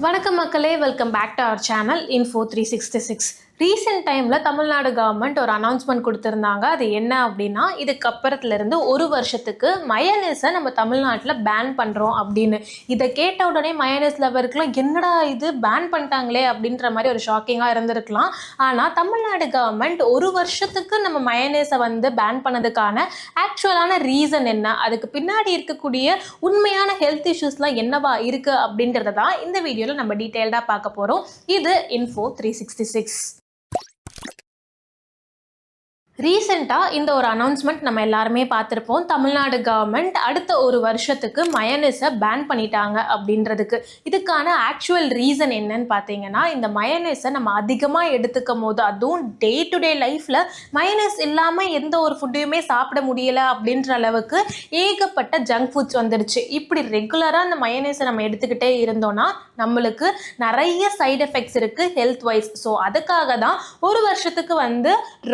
வணக்கம் மக்களே, welcome back to our channel Info 366. Recent டைமில் தமிழ்நாடு கவர்மெண்ட் ஒரு அனௌன்ஸ்மெண்ட் கொடுத்துருந்தாங்க. அது என்ன அப்படின்னா, இதுக்கப்புறத்துலேருந்து ஒரு வருஷத்துக்கு மயனேஸை நம்ம தமிழ்நாட்டில் பேன் பண்ணுறோம் அப்படின்னு. இதை கேட்ட உடனே மயனேஸ் லவருக்குலாம் என்னடா இது பேன் பண்ணிட்டாங்களே அப்படின்ற மாதிரி ஒரு ஷாக்கிங்காக இருந்திருக்கலாம். ஆனால் தமிழ்நாடு கவர்மெண்ட் ஒரு வருஷத்துக்கு நம்ம மயனேஸை பேன் பண்ணதுக்கான ஆக்சுவலான ரீசன் என்ன, அதுக்கு பின்னாடி இருக்கக்கூடிய உண்மையான ஹெல்த் இஷ்யூஸ்லாம் என்னவா இருக்குது அப்படின்றத தான் இந்த வீடியோவில் நம்ம டீட்டெயில்டாக பார்க்க போகிறோம். இது Info 366. ரீசெண்டாக இந்த ஒரு அனௌன்ஸ்மெண்ட் நம்ம எல்லாருமே பார்த்துருப்போம். தமிழ்நாடு கவர்மெண்ட் அடுத்த ஒரு வருஷத்துக்கு மயனேஸை பேன் பண்ணிட்டாங்க அப்படின்றதுக்கு. இதுக்கான ஆக்சுவல் ரீசன் என்னன்னு பார்த்தீங்கன்னா, இந்த மயனேஸை நம்ம அதிகமாக எடுத்துக்கும் போது, அதுவும் டே டு டே லைஃப்பில் மயனேஸ் இல்லாமல் எந்த ஒரு ஃபுட்டையுமே சாப்பிட முடியலை அப்படின்ற அளவுக்கு ஏகப்பட்ட ஜங்க் ஃபுட்ஸ் வந்துடுச்சு. இப்படி ரெகுலராக அந்த மயனேஸை நம்ம எடுத்துக்கிட்டே இருந்தோம்னா நம்மளுக்கு நிறைய சைடு எஃபெக்ட்ஸ் இருக்குது ஹெல்த் வைஸ். ஸோ அதுக்காக தான் ஒரு வருஷத்துக்கு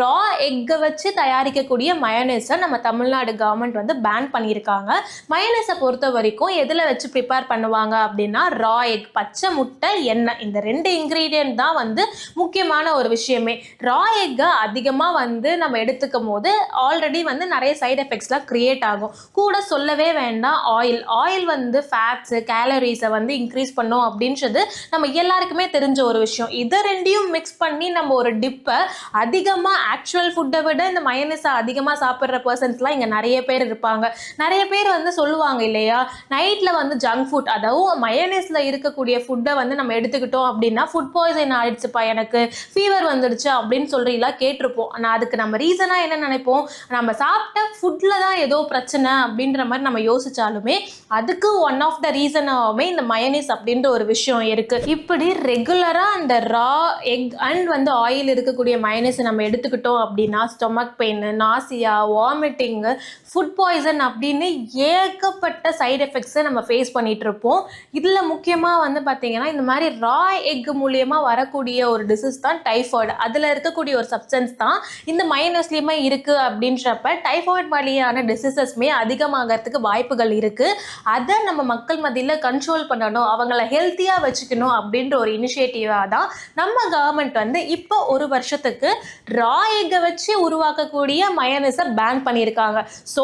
ரா எக்கை வச்சு தயாரிக்கக்கூடிய மயனேஸை நம்ம தமிழ்நாடு கவர்மெண்ட் பேன் பண்ணியிருக்காங்க. மயனேஸை பொறுத்த வரைக்கும் எதில் வச்சு ப்ரிப்பேர் பண்ணுவாங்க அப்படின்னா, ரா எக், பச்சை முட்டை, எண்ணெய், இந்த ரெண்டு இன்க்ரீடியன்ட் தான் முக்கியமான ஒரு விஷயமே. ரா எக்கை அதிகமாக நம்ம எடுத்துக்கும் போது ஆல்ரெடி நிறைய சைடு எஃபெக்ட்ஸ்லாம் கிரியேட் ஆகும். கூட சொல்லவே வேண்டாம், ஆயில் ஃபேட்ஸு, கேலரிஸை இன்க்ரீஸ் பண்ணும் அப்படின்றது நம்ம எல்லாருக்குமே தெரிஞ்ச ஒரு விஷயம். இதை ரெண்டையும் மிக்ஸ் பண்ணி நம்ம ஒரு டிப்பை அதிகமாக ஆக்சுவல் ஃபுட்டை விட இந்த மயனேஸை அதிகமாக சாப்பிட்ற பர்சன்ஸ்லாம் இங்கே நிறைய பேர் இருப்பாங்க. நிறைய பேர் சொல்லுவாங்க இல்லையா, நைட்டில் ஜங்க் ஃபுட், அதாவது மயனேஸில் இருக்கக்கூடிய ஃபுட்டை நம்ம எடுத்துக்கிட்டோம் அப்படின்னா ஃபுட் பாய்சன் ஆயிடுச்சுப்பா, எனக்கு ஃபீவர் வந்துடுச்சு அப்படின்னு சொல்றீங்களா கேட்டிருப்போம். ஆனால் அதுக்கு நம்ம ரீசனாக என்ன நினைப்போம், நம்ம சாப்பிட்ட ஃபுட்டில் தான் ஏதோ பிரச்சனை அப்படின்ற மாதிரி நம்ம யோசிச்சாலுமே அதுக்கு ஒன் ஆஃப் த ரீசனாகவே இந்த மயனேஸ் அப்படின்ற ஒரு விஷயம் இருக்குது. இப்படி ரெகுலராக அந்த ரா எக் அண்ட் ஆயில் இருக்கக்கூடிய மயனேஸை நம்ம எடுத்துக்கிட்டோம் அப்படின்னா stomach pain, nausea, vomiting, food poison அப்படின்னு ஏகப்பட்ட சைடு எஃபெக்ட்ஸை நம்ம ஃபேஸ் பண்ணிகிட்டு இருப்போம். இதில் முக்கியமாக பார்த்தீங்கன்னா இந்த மாதிரி ரா எக் மூலியமாக வரக்கூடிய ஒரு டிசீஸ் தான் டைஃபாய்டு. அதில் இருக்கக்கூடிய ஒரு சப்ஸ்டன்ஸ் தான் இந்த மயனேஸ்லேயுமே இருக்குது. அப்படின்றப்ப டைஃபாய்டு வழியான டிசீசஸ்மே அதிகமாகிறதுக்கு வாய்ப்புகள் இருக்குது. அதை நம்ம மக்கள் மத்தியில் கண்ட்ரோல் பண்ணணும், அவங்கள ஹெல்த்தியாக வச்சுக்கணும் அப்படின்ற ஒரு இனிஷியேட்டிவாக தான் நம்ம கவர்மெண்ட் இப்போ ஒரு வருஷத்துக்கு ரா எக்கை வச்சு உருவாக்கக்கூடிய மயனேஸை பேன் பண்ணியிருக்காங்க. ஸோ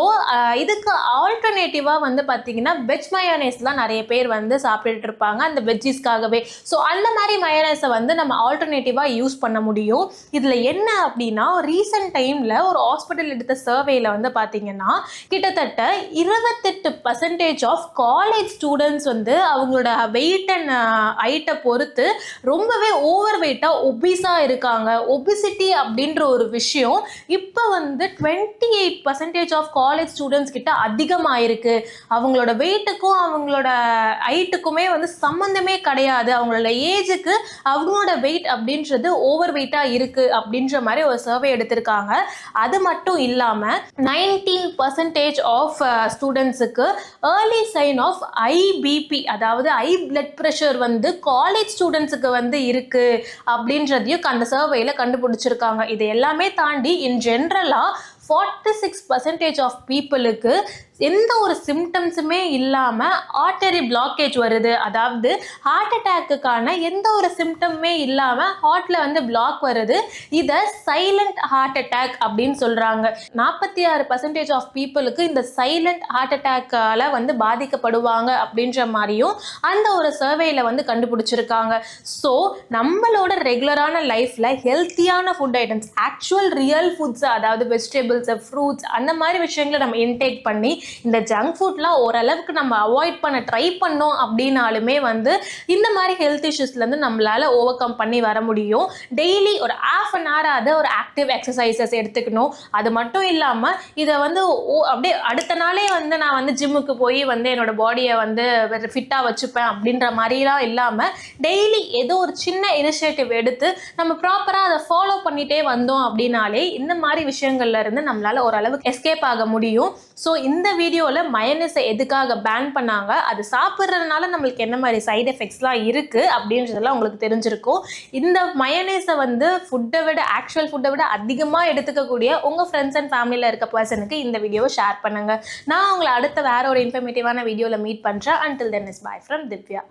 இதுக்கு ஆல்டர்னேட்டிவாக பார்த்தீங்கன்னா வெஜ் மயனேஸ்லாம் நிறைய பேர் சாப்பிட்டுட்டு இருப்பாங்க அந்த வெஜ்ஜிஸ்க்காகவே. ஸோ அந்த மாதிரி மயனேஸை நம்ம ஆல்டர்னேட்டிவாக யூஸ் பண்ண முடியும். இதில் என்ன அப்படின்னா, ரீசெண்ட் டைமில் ஒரு ஹாஸ்பிட்டல் எடுத்த சர்வேயில் பார்த்தீங்கன்னா கிட்டத்தட்ட 28% ஆஃப் காலேஜ் ஸ்டூடெண்ட்ஸ் அவங்களோட வெயிட் அண்ட் ஹைட்டை பொறுத்து ரொம்பவே ஓவர் வெயிட்டாக ஒபிஸாக இருக்காங்க. ஒபிசிட்டி அப்படின்ற ஒரு விஷயம் இப்போ 28% ஆஃப் காலேஜ் ஸ்டூடெண்ட்ஸ் கிட்ட அதிகமாயிருக்கு. அவங்களோட வெயிட்டுக்கும் அவங்களோட ஹைட்டுக்குமே சம்மந்தமே கிடையாது. அவங்களோட ஏஜுக்கு அவங்களோட வெயிட் அப்படின்றது ஓவர் வெயிட்டாக இருக்குது அப்படின்ற மாதிரி ஒரு சர்வே எடுத்திருக்காங்க. அது மட்டும் இல்லாமல் 19% ஆஃப் ஸ்டூடெண்ட்ஸுக்கு ஏர்லி சைன் ஆஃப் ஐபிபி, அதாவது ஹை பிளட் ப்ரெஷர் காலேஜ் ஸ்டூடெண்ட்ஸுக்கு இருக்குது அப்படின்றதையும் அந்த சர்வேயில் கண்டுபிடிச்சிருக்காங்க. இது எல்லாமே தாண்டி இன் ஜென்ரலாக 46% ஆஃப் பீப்புளுக்கு எந்த ஒரு சிம்டம்ஸுமே இல்லாமல் ஆர்டரி பிளாக்கேஜ் வருது. அதாவது ஹார்ட் அட்டாக்குக்கான எந்த ஒரு சிம்டமே இல்லாமல் ஹார்ட்டில் பிளாக் வருது. இதை சைலண்ட் ஹார்ட் அட்டாக் அப்படின்னு சொல்கிறாங்க. 46% ஆஃப் பீப்புளுக்கு இந்த சைலண்ட் ஹார்ட் அட்டாக்கால் பாதிக்கப்படுவாங்க அப்படின்ற மாதிரியும் அந்த ஒரு சர்வேயில் கண்டுபிடிச்சிருக்காங்க. ஸோ நம்மளோட ரெகுலரான லைஃப்பில் ஹெல்த்தியான food items, actual real foods, அதாவது வெஜிடபிள்ஸ், ஃப்ரூட்ஸ், அந்த மாதிரி விஷயங்களை நம்ம இன்டேக் பண்ணி இந்த ஜங்க் ஃபுட்லாம் ஓரளவுக்கு நம்ம அவாய்ட் பண்ண ட்ரை பண்ணோம் அப்படின்னாலுமே இந்த மாதிரி ஹெல்த் இஷ்யூஸ்லேருந்து நம்மளால் ஓவர் கம் பண்ணி வர முடியும். டெய்லி ஒரு ½ an hour ஒரு ஆக்டிவ் எக்ஸசைசஸ் எடுத்துக்கணும். அது மட்டும் இல்லாமல் இதை அப்படியே அடுத்த நாளே நான் ஜிம்முக்கு போய் என்னோட பாடியை ஃபிட்டாக வச்சுப்பேன் அப்படின்ற மாதிரிலாம் இல்லாமல் டெய்லி ஏதோ ஒரு சின்ன இனிஷியேட்டிவ் எடுத்து நம்ம ப்ராப்பராக அதை ஃபாலோ பண்ணிகிட்டே வந்தோம் அப்படின்னாலே இந்த மாதிரி விஷயங்கள்ல இருந்து நம்மளால் ஓரளவுக்கு எஸ்கேப் ஆக முடியும். ஸோ இந்த வீடியோவில் மயனேஸை எதுக்காக பேன் பண்ணாங்க, அது சாப்பிட்றதுனால நம்மளுக்கு என்ன மாதிரி சைடு எஃபெக்ட்ஸ்லாம் இருக்குது அப்படின்றதெல்லாம் உங்களுக்கு தெரிஞ்சிருக்கும். இந்த மயனேஸை ஆக்சுவல் ஃபுட்டை விட அதிகமாக எடுத்துக்கக்கூடிய உங்கள் ஃப்ரெண்ட்ஸ் அண்ட் ஃபேமிலியில் இருக்க பர்சனுக்கு இந்த வீடியோவை ஷேர் பண்ணுங்கள். நான் உங்களை அடுத்த வேற ஒரு இன்ஃபர்மேட்டிவான வீடியோவில் மீட் பண்ணுறேன். Until then is bye from Divya.